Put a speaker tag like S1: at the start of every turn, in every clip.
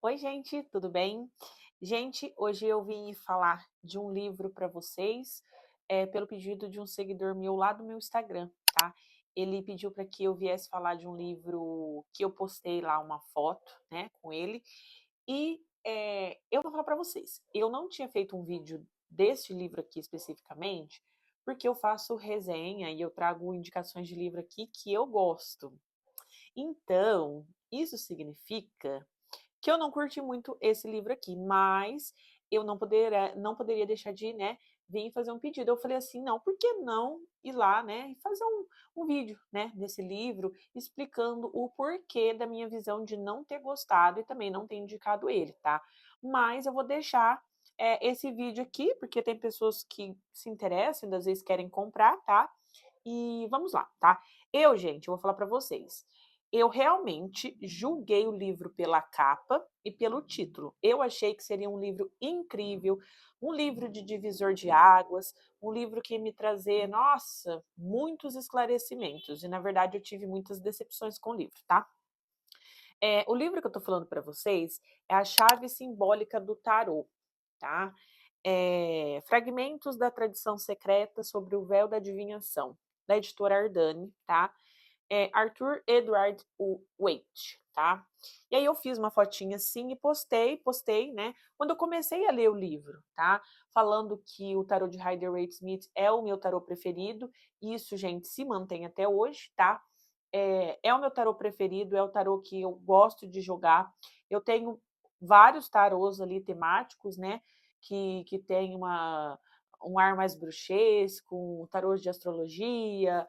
S1: Oi, gente, tudo bem? Gente, hoje eu vim falar de um livro para vocês, pelo pedido de um seguidor meu lá do meu Instagram, tá? Ele pediu para que eu viesse falar de um livro que eu postei lá uma foto, né, com ele. E eu vou falar para vocês, eu não tinha feito um vídeo deste livro aqui especificamente, porque eu faço resenha e eu trago indicações de livro aqui que eu gosto. Então, isso significa que eu não curti muito esse livro aqui, mas eu não poderia deixar de, né, vir fazer um pedido. Eu falei assim, não, por que não ir lá, né, e fazer um vídeo, né, desse livro, explicando o porquê da minha visão de não ter gostado e também não ter indicado ele, tá? Mas eu vou deixar esse vídeo aqui, porque tem pessoas que se interessam, às vezes querem comprar, tá? E vamos lá, tá? Gente, eu vou falar para vocês. Eu realmente julguei o livro pela capa e pelo título. Eu achei que seria um livro incrível, um livro de divisor de águas, um livro que ia me trazer, nossa, muitos esclarecimentos. E na verdade eu tive muitas decepções com o livro, tá? O livro que eu tô falando para vocês é A Chave Simbólica do Tarô, tá? Fragmentos da Tradição Secreta sobre o Véu da Adivinhação, da editora Ardani, tá? Arthur Edward Waite, tá? E aí eu fiz uma fotinha assim e postei, né? Quando eu comecei a ler o livro, tá? Falando que o tarô de Rider-Waite-Smith é o meu tarô preferido. Isso, gente, se mantém até hoje, tá? É o meu tarô preferido, é o tarô que eu gosto de jogar. Eu tenho vários tarôs ali temáticos, né? Que tem um ar mais bruxesco, um tarô de astrologia,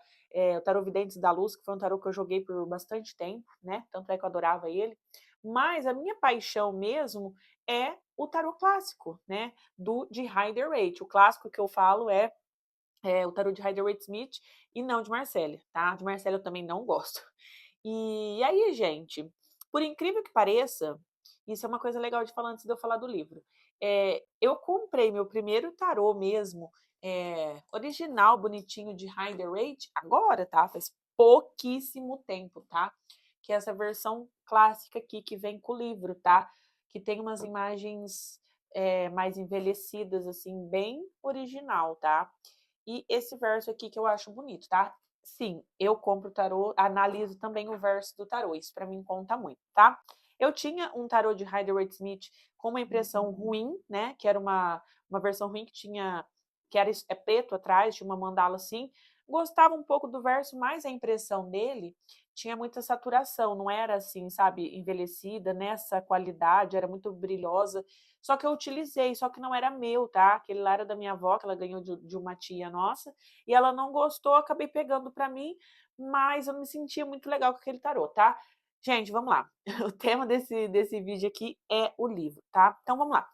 S1: o Tarô Videntes da Luz, que foi um tarô que eu joguei por bastante tempo, né? Tanto é que eu adorava ele. Mas a minha paixão mesmo é o tarô clássico, né? De Rider-Waite. O clássico que eu falo é o tarô de Rider-Waite-Smith e não de Marcelle, tá? De Marcelle eu também não gosto. E aí, gente, por incrível que pareça, isso é uma coisa legal de falar antes de eu falar do livro. Eu comprei meu primeiro tarô mesmo, original, bonitinho de Rider-Waite, agora, tá? Faz pouquíssimo tempo, tá? Que é essa versão clássica aqui que vem com o livro, tá? Que tem umas imagens mais envelhecidas, assim, bem original, tá? E esse verso aqui que eu acho bonito, tá? Sim, eu compro tarô, analiso também o verso do tarô, isso para mim conta muito, tá? Eu tinha um tarô de Rider-Waite-Smith com uma impressão ruim, né? Que era uma versão ruim que tinha, que era preto atrás, tinha uma mandala assim. Gostava um pouco do verso, mas a impressão dele tinha muita saturação, não era assim, sabe, envelhecida nessa qualidade, era muito brilhosa. Só que eu utilizei, só que não era meu, tá? Aquele lá era da minha avó, que ela ganhou de uma tia nossa, e ela não gostou, acabei pegando para mim, mas eu me sentia muito legal com aquele tarô, tá? Gente, vamos lá. O tema desse vídeo aqui é o livro, tá? Então vamos lá.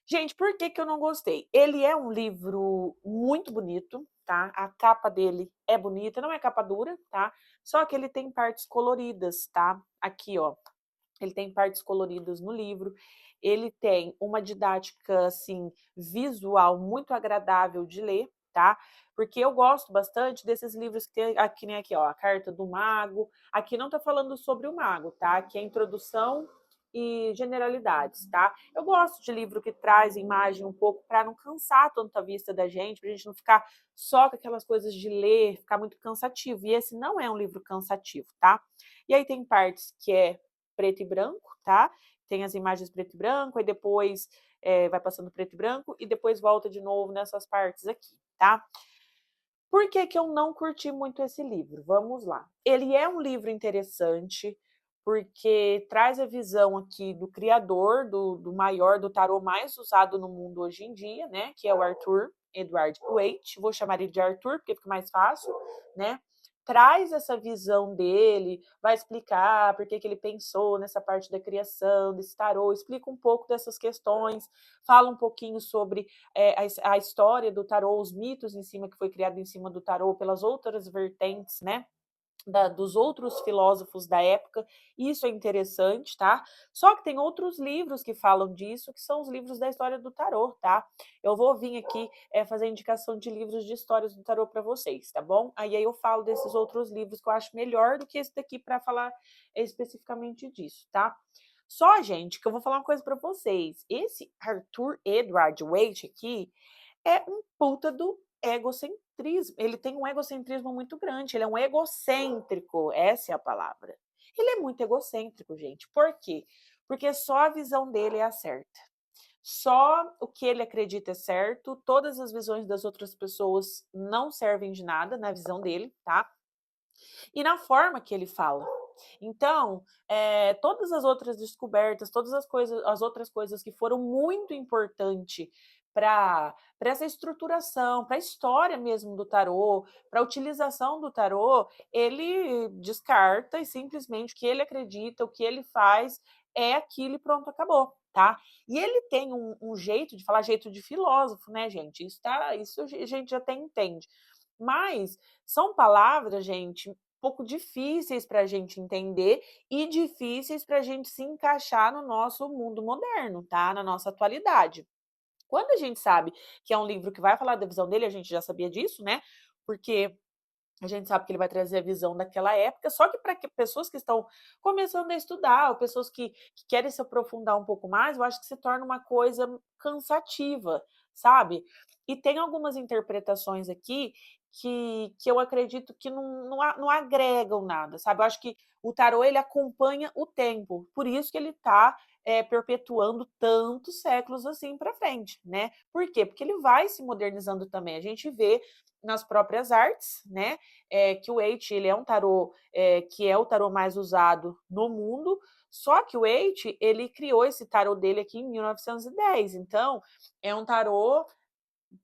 S1: Gente, por que que eu não gostei? Ele é um livro muito bonito, tá? A capa dele é bonita, não é capa dura, tá? Só que ele tem partes coloridas, tá? Aqui, ó, ele tem partes coloridas no livro, ele tem uma didática, assim, visual muito agradável de ler, tá? Porque eu gosto bastante desses livros que tem aqui, nem aqui, ó, a Carta do Mago. Aqui não tá falando sobre o mago, tá? Aqui é introdução e generalidades, tá? Eu gosto de livro que traz imagem um pouco para não cansar tanto a vista da gente, pra gente não ficar só com aquelas coisas de ler, ficar muito cansativo. E esse não é um livro cansativo, tá? E aí tem partes que é preto e branco, tá? Tem as imagens preto e branco, aí depois vai passando preto e branco e depois volta de novo nessas partes aqui, tá? Por que que eu não curti muito esse livro? Vamos lá. Ele é um livro interessante, porque traz a visão aqui do criador, do maior, do tarô mais usado no mundo hoje em dia, né? Que é o Arthur Edward Waite. Vou chamar ele de Arthur, porque fica mais fácil, né? Traz essa visão dele, vai explicar por que que ele pensou nessa parte da criação, desse tarô, explica um pouco dessas questões, fala um pouquinho sobre a história do tarô, os mitos em cima que foi criado em cima do tarô pelas outras vertentes, né? Dos outros filósofos da época, isso é interessante, tá? Só que tem outros livros que falam disso, que são os livros da história do tarô, tá? Eu vou vir aqui fazer indicação de livros de histórias do tarô para vocês, tá bom? Aí eu falo desses outros livros que eu acho melhor do que esse daqui para falar especificamente disso, tá? Só, gente, que eu vou falar uma coisa para vocês, esse Arthur Edward Waite aqui é um puta do egocentrismo, ele tem um egocentrismo muito grande, ele é um egocêntrico, essa é a palavra. Ele é muito egocêntrico, gente. Por quê? Porque só a visão dele é a certa. Só o que ele acredita é certo, todas as visões das outras pessoas não servem de nada na visão dele, tá? E na forma que ele fala. Então, todas as outras descobertas, todas as outras coisas que foram muito importantes para essa estruturação, para a história mesmo do tarô, para a utilização do tarô, ele descarta e simplesmente o que ele acredita, o que ele faz é aquilo e pronto, acabou, tá? E ele tem um jeito de falar, jeito de filósofo, né, gente? Isso a gente até entende. Mas são palavras, gente, pouco difíceis para a gente entender e difíceis para a gente se encaixar no nosso mundo moderno, tá? Na nossa atualidade. Quando a gente sabe que é um livro que vai falar da visão dele, a gente já sabia disso, né? Porque a gente sabe que ele vai trazer a visão daquela época, só que para pessoas que estão começando a estudar, ou pessoas que querem se aprofundar um pouco mais, eu acho que se torna uma coisa cansativa, sabe? E tem algumas interpretações aqui que eu acredito que não agregam nada, sabe? Eu acho que o tarô ele acompanha o tempo, por isso que ele está perpetuando tantos séculos assim para frente, né? Por quê? Porque ele vai se modernizando também. A gente vê nas próprias artes, né? Que o Waite ele é um tarô que é o tarô mais usado no mundo, só que o Waite ele criou esse tarô dele aqui em 1910, então é um tarô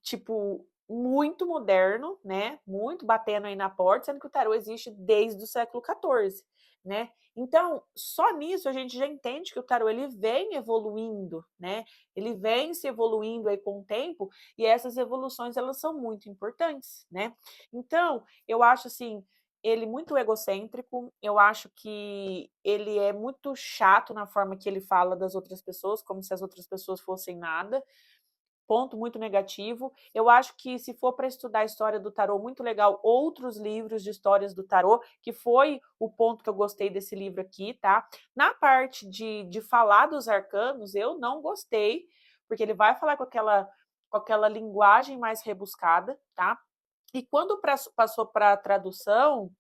S1: tipo muito moderno, né? Muito batendo aí na porta, sendo que o tarô existe desde o século XIV, né? Então, só nisso a gente já entende que o tarô ele vem evoluindo, né? Ele vem se evoluindo aí com o tempo e essas evoluções elas são muito importantes, né? Então, eu acho assim, ele muito egocêntrico, eu acho que ele é muito chato na forma que ele fala das outras pessoas, como se as outras pessoas fossem nada. Ponto muito negativo. Eu acho que se for para estudar a história do tarô, muito legal outros livros de histórias do tarô, que foi o ponto que eu gostei desse livro aqui, tá? Na parte de falar dos arcanos, eu não gostei, porque ele vai falar com aquela linguagem mais rebuscada, tá? E quando passou para a tradução,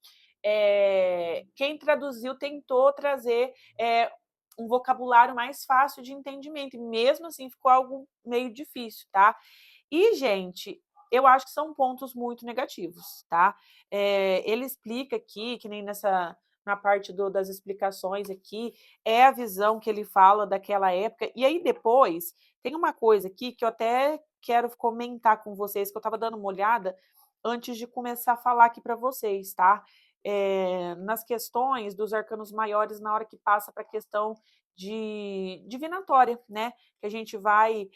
S1: quem traduziu tentou trazer um vocabulário mais fácil de entendimento, e mesmo assim ficou algo meio difícil, tá? E, gente, eu acho que são pontos muito negativos, tá? Ele explica aqui, que nem na parte das explicações aqui, é a visão que ele fala daquela época, e aí depois tem uma coisa aqui que eu até quero comentar com vocês, que eu estava dando uma olhada antes de começar a falar aqui para vocês, tá? Nas questões dos arcanos maiores, na hora que passa para a questão de divinatória, né? Que a gente vai,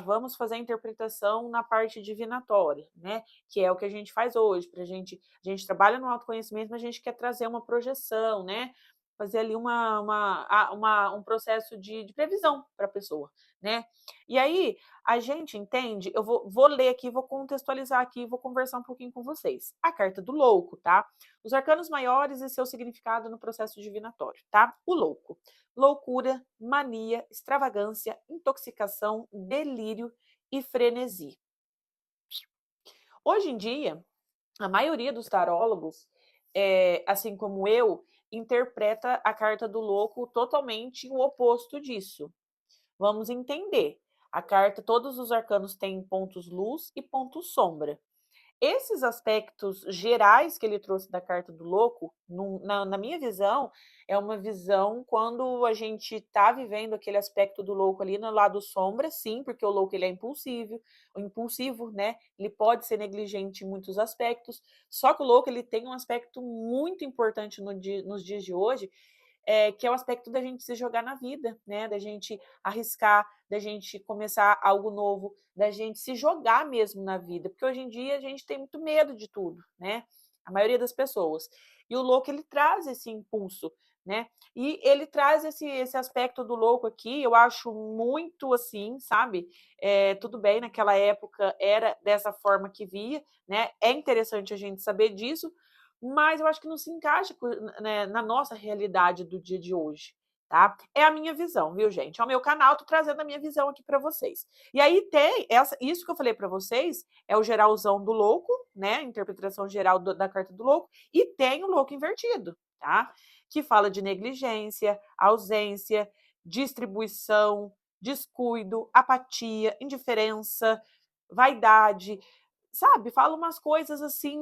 S1: vamos fazer a interpretação na parte divinatória, né? Que é o que a gente faz hoje, a gente trabalha no autoconhecimento, mas a gente quer trazer uma projeção, né? Fazer ali um processo de previsão para a pessoa, né? E aí, a gente entende, eu vou ler aqui, vou contextualizar aqui, vou conversar um pouquinho com vocês. A carta do louco, tá? Os arcanos maiores e seu significado no processo divinatório, tá? O louco. Loucura, mania, extravagância, intoxicação, delírio e frenesi. Hoje em dia, a maioria dos tarólogos, assim como eu, interpreta a carta do louco totalmente o oposto disso. Vamos entender. A carta, todos os arcanos têm pontos luz e pontos sombra. Esses aspectos gerais que ele trouxe da carta do louco, na minha visão, é uma visão quando a gente está vivendo aquele aspecto do louco ali no lado sombra, sim, porque o louco ele é impulsivo, né? Ele pode ser negligente em muitos aspectos, só que o louco ele tem um aspecto muito importante nos dias de hoje, que é o aspecto da gente se jogar na vida, né? Da gente arriscar, da gente começar algo novo, da gente se jogar mesmo na vida, porque hoje em dia a gente tem muito medo de tudo, né? A maioria das pessoas. E o louco ele traz esse impulso, né? E ele traz esse aspecto do louco aqui, eu acho muito assim, sabe? Tudo bem, naquela época era dessa forma que via, né? É interessante a gente saber disso, mas eu acho que não se encaixa, né, na nossa realidade do dia de hoje, tá? É a minha visão, viu, gente? É o meu canal, tô trazendo a minha visão aqui para vocês. E aí tem isso que eu falei para vocês, é o geralzão do louco, né? Interpretação geral da carta do louco, e tem o louco invertido, tá? Que fala de negligência, ausência, distribuição, descuido, apatia, indiferença, vaidade, sabe? Fala umas coisas assim,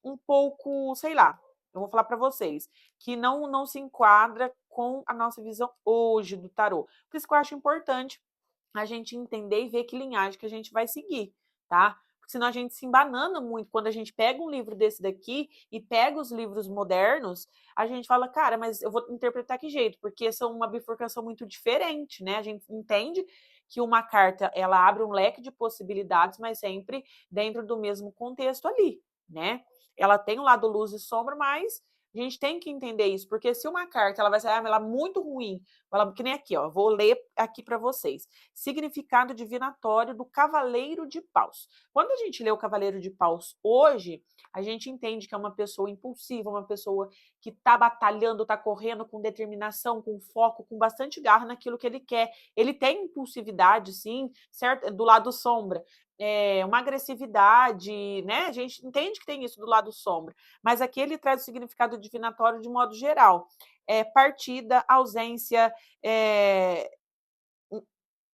S1: um pouco, sei lá, eu vou falar para vocês, que não se enquadra com a nossa visão hoje do tarô. Por isso que eu acho importante a gente entender e ver que linhagem que a gente vai seguir, tá? Porque senão a gente se embanana muito. Quando a gente pega um livro desse daqui e pega os livros modernos, a gente fala, cara, mas eu vou interpretar que jeito? Porque são uma bifurcação muito diferente, né? A gente entende que uma carta, ela abre um leque de possibilidades, mas sempre dentro do mesmo contexto ali, né? Ela tem o lado luz e sombra, mas a gente tem que entender isso, porque se uma carta ela vai ser ela é muito ruim, ela, que nem aqui, ó, vou ler aqui para vocês. Significado divinatório do Cavaleiro de Paus. Quando a gente lê o Cavaleiro de Paus hoje, a gente entende que é uma pessoa impulsiva, uma pessoa que está batalhando, está correndo com determinação, com foco, com bastante garra naquilo que ele quer. Ele tem impulsividade, sim, certo? Do lado sombra. Uma agressividade, né? A gente entende que tem isso do lado sombra, mas aqui ele traz o significado divinatório de modo geral. Partida, ausência,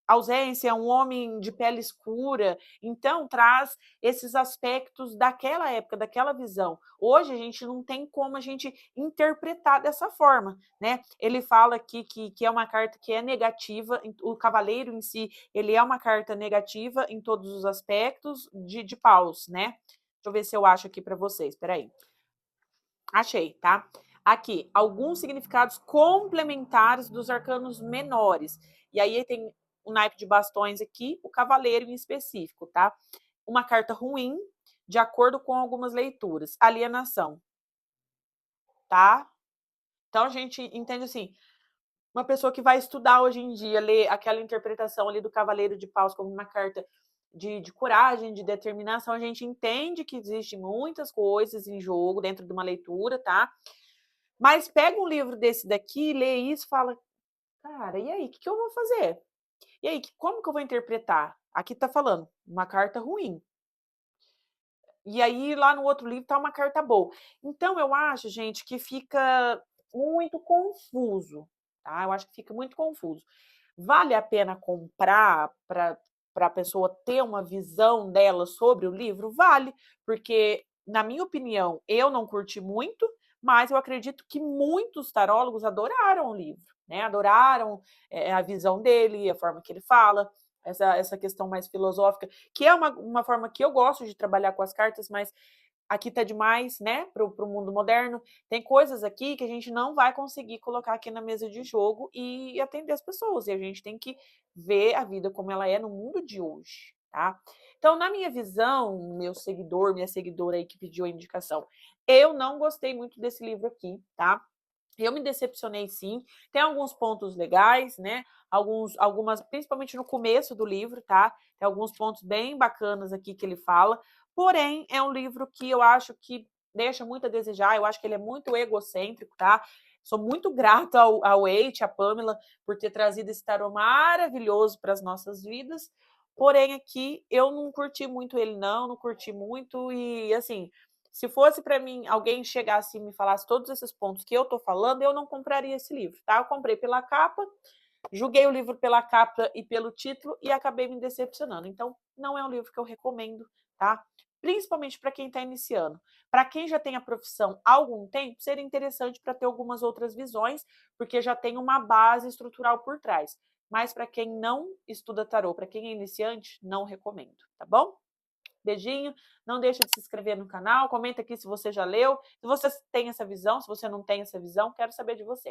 S1: ausência, um homem de pele escura, então traz esses aspectos daquela época, daquela visão. Hoje a gente não tem como a gente interpretar dessa forma, né? Ele fala aqui que é uma carta que é negativa, o cavaleiro em si, ele é uma carta negativa em todos os aspectos de paus, né? Deixa eu ver se eu acho aqui para vocês, peraí. Achei, tá? Aqui, alguns significados complementares dos arcanos menores. E aí tem o naipe de bastões aqui, o cavaleiro em específico, tá? Uma carta ruim, de acordo com algumas leituras. Alienação, tá? Então a gente entende assim, uma pessoa que vai estudar hoje em dia, ler aquela interpretação ali do Cavaleiro de Paus como uma carta de coragem, de determinação, a gente entende que existem muitas coisas em jogo dentro de uma leitura, tá? Mas pega um livro desse daqui, lê isso e fala, cara, e aí, o que eu vou fazer? E aí, como que eu vou interpretar? Aqui tá falando, uma carta ruim. E aí, lá no outro livro tá uma carta boa. Então, eu acho, gente, que fica muito confuso, tá? Eu acho que fica muito confuso. Vale a pena comprar para a pessoa ter uma visão dela sobre o livro? Vale, porque, na minha opinião, eu não curti muito, mas eu acredito que muitos tarólogos adoraram o livro, né? Adoraram a visão dele, a forma que ele fala, essa questão mais filosófica, que é uma forma que eu gosto de trabalhar com as cartas, mas aqui tá demais, né, para o mundo moderno. Tem coisas aqui que a gente não vai conseguir colocar aqui na mesa de jogo e atender as pessoas. E a gente tem que ver a vida como ela é no mundo de hoje, tá? Então, na minha visão, meu seguidor, minha seguidora aí que pediu a indicação, eu não gostei muito desse livro aqui, tá? Eu me decepcionei sim. Tem alguns pontos legais, né? Algumas, principalmente no começo do livro, tá? Tem alguns pontos bem bacanas aqui que ele fala. Porém, é um livro que eu acho que deixa muito a desejar. Eu acho que ele é muito egocêntrico, tá? Sou muito grata ao Eite, à Pamela, por ter trazido esse tarô maravilhoso para as nossas vidas. Porém, aqui eu não curti muito ele, não curti muito. E assim, se fosse para mim, alguém chegasse e me falasse todos esses pontos que eu estou falando, eu não compraria esse livro, tá? Eu comprei pela capa, julguei o livro pela capa e pelo título e acabei me decepcionando. Então, não é um livro que eu recomendo, tá? Principalmente para quem está iniciando. Para quem já tem a profissão há algum tempo, seria interessante para ter algumas outras visões, porque já tem uma base estrutural por trás. Mas para quem não estuda tarô, para quem é iniciante, não recomendo, tá bom? Beijinho, não deixa de se inscrever no canal, comenta aqui se você já leu, se você tem essa visão, se você não tem essa visão, quero saber de você.